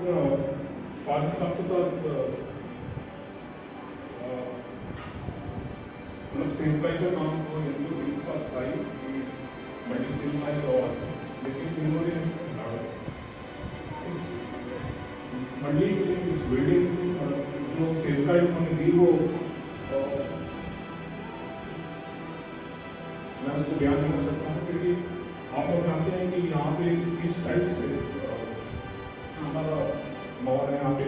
तो फादर साहब के साथ मतलब सिंपलाई का काम तो इनके पास आई कि मल्टी सिंपलाई और लेकिन इन्होंने इस मंडी की इस बिल्डिंग जो सेफ्टाइड उन्होंने दी वो मैं उसको बयान नहीं कर सकता हूँ क्योंकि आप लोग जानते हैं कि यहाँ पे किस टाइप से हमारा माहौल है, यहाँ पे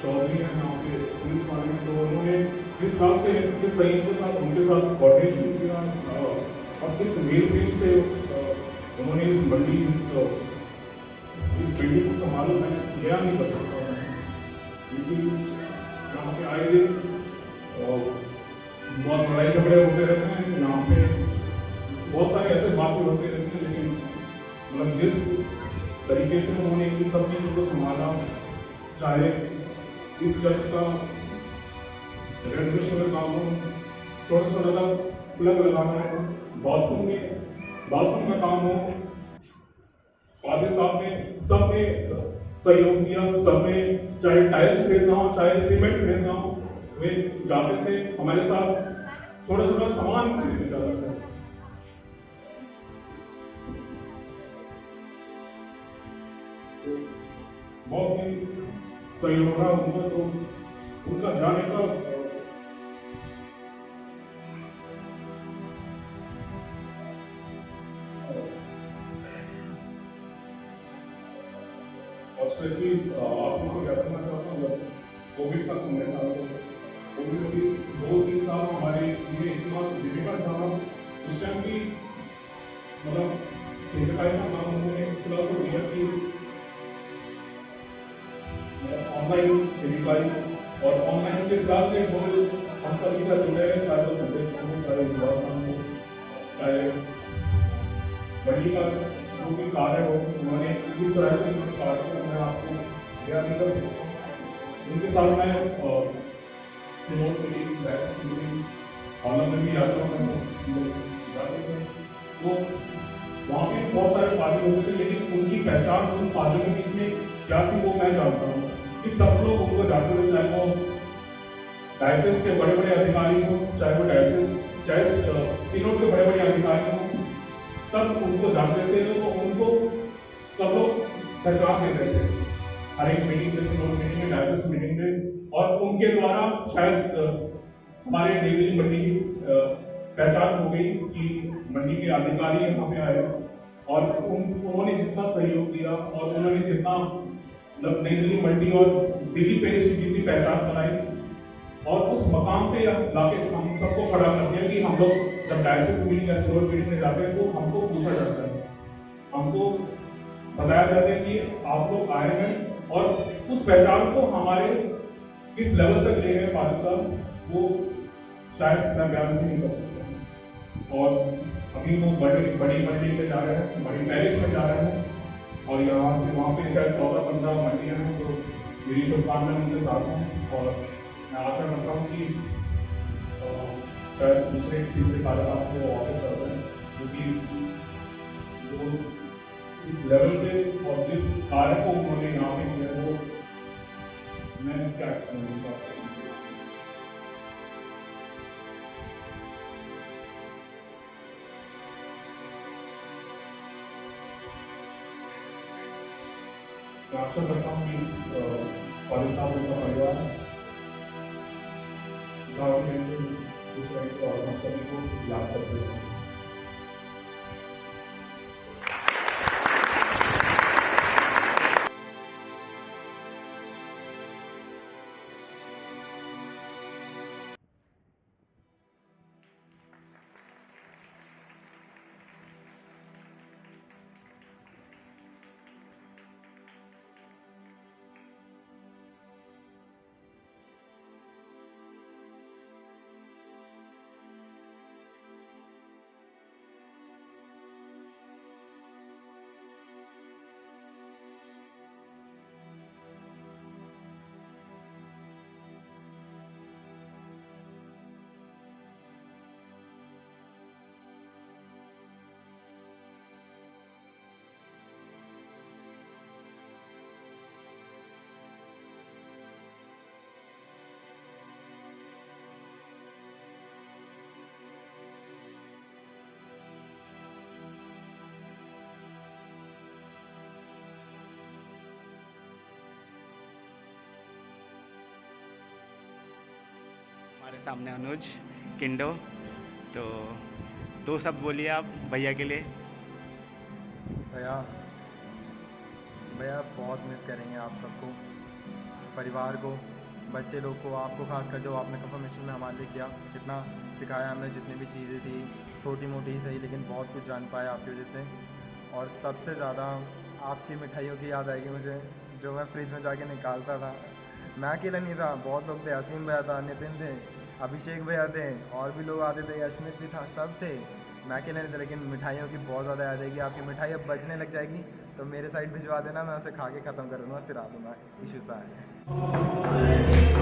चौधरी है, यहाँ पे पुलिस वाले हैं, तो उन्होंने किस हाथ से किस संयम के साथ उनके साथ कोऑर्डिनेशन किया और किस मेल टीम से उन्होंने इस मंडी इस बिल्डिंग को संभाला मैं बयान नहीं कर सकता हूँ क्योंकि यहाँ पे आए दिन बहुत लड़ाई झगड़े होते रहते हैं, यहाँ पे बहुत सारे ऐसे बातें होते रहते हैं, लेकिन मतलब जिस तरीके से उन्होंने इन सब चीज़ों को संभाला, चाहे इस चर्च का रेनोवेशन का काम हो, छोटा छोटा सा प्लग लगाना हो, बाथरूम का काम हो, फादर साहब ने सब ने सहयोग दिया, सब ने चाहे टाइल्स खरीदना हो, चाहे सीमेंट खरीदना हो, वे जाते थे हमारे साथ छोटा छोटा सामान खरीदने जाते थे। बहुत ही सहयोग रहा उनका, तो उनका जाने का और स्पेशली आप लोगों को क्या करना चाहता हूँ, कोविड का समय था, कोविड में भी 2-3 साल हमारे लिए इतना डिफिकल्ट था, उस टाइम भी मतलब सेनेटाइज का काम उन्होंने इस तरह से दिया कि ऑनलाइन सेनेटाइज और ऑनलाइन के साथ में वो हम सभी का जुड़े हैं, चाहे वो संदेश हो, चाहे युवा संघ हो, चाहे बड़ी का जो भी कार्य हो, उन्होंने इस तरह से कार्य को मैं आपको शेयर नहीं कर सकता हूँ। उनके साथ मैं सिनोड मीटिंग, बैच मीटिंग, हॉलम में भी जाता हूँ, जाते थे तो वहाँ पे बहुत सारे पार्टी होते थे, लेकिन उनकी पहचान उन पार्टियों के बीच में क्या थी वो मैं जानता हूँ कि सब लोग उनको जानते थे, चाहे वो डायसेस के बड़े बड़े अधिकारी हो, चाहे वो चाहे सिनोड के बड़े बड़े अधिकारी हो, सब उनको जानते थे, तो उनको सब लोग पहचान देते थे हर एक मीटिंग में, सिनोड मीटिंग में, डायसेस मीटिंग में, और उनके द्वारा शायद हमारे डेली मंडी की पहचान हो गई कि मंडी के अधिकारी यहाँ पे आए और उन्होंने जितना सहयोग दिया और उन्होंने जितना मतलब नई दिल्ली मंडी और दिल्ली पेरिस की जितनी पहचान बनाई और उस मकाम पे लाके हम सबको खड़ा कर दिया कि हम लोग जब डायसिस मीटिंग या सिनोड मीटिंग में जाते हैं तो हमको पूछा जाता है, हमको बताया जाता है कि आप लोग आए हैं, और उस पहचान को हमारे किस लेवल तक ले गए फादर साहब वो शायद मैं बयान भी नहीं कर सकता। और अभी वो बड़ी मंडी में जा रहे हैं, बड़ी पैरिस में जा रहे हैं, और यहाँ से वहाँ पे शायद 14-15 मंडियाँ हैं, तो मेरी शुभकामनाएं उनके साथ हैं और मैं आशा करता हूँ कि शायद दूसरे तीसरे कार्यकाल को ऑफर कर रहे हैं, क्योंकि जो इस लेवल पे और जिस कार्य को उन्होंने यहाँ पे किया वो मैं क्या एक्सप्लेन करूँगा। मैं आशा करता हूँ कि फादर साहब उनका परिवार और हम सभी को याद करते हैं। सामने अनुज किंडो। तो 2 शब्द बोलिए आप भैया के लिए। भैया भैया बहुत मिस करेंगे आप सबको, परिवार को, बच्चे लोग को, आपको खासकर जो आपने कंफर्मेशन में हमारे लिए किया, कितना सिखाया हमने, जितनी भी चीज़ें थी छोटी मोटी ही सही लेकिन बहुत कुछ जान पाया आपकी वजह से। और सबसे ज़्यादा आपकी मिठाइयों की याद आएगी मुझे, जो मैं फ्रिज में जाके निकालता था। मैं अकेला नहीं था, बहुत लोग थे, असीम भैया था, नितिन थे, अभिषेक भैया थे, और भी लोग आते थे, यशमित भी था, सब थे। मैं अकेले नहीं था, लेकिन मिठाइयों की बहुत ज़्यादा याद आएगी। आपकी मिठाई अब बचने लग जाएगी तो मेरे साइड भिजवा देना, मैं उसे खा के ख़त्म कर दूँगा, सिरा दूँगा, इशू सा है।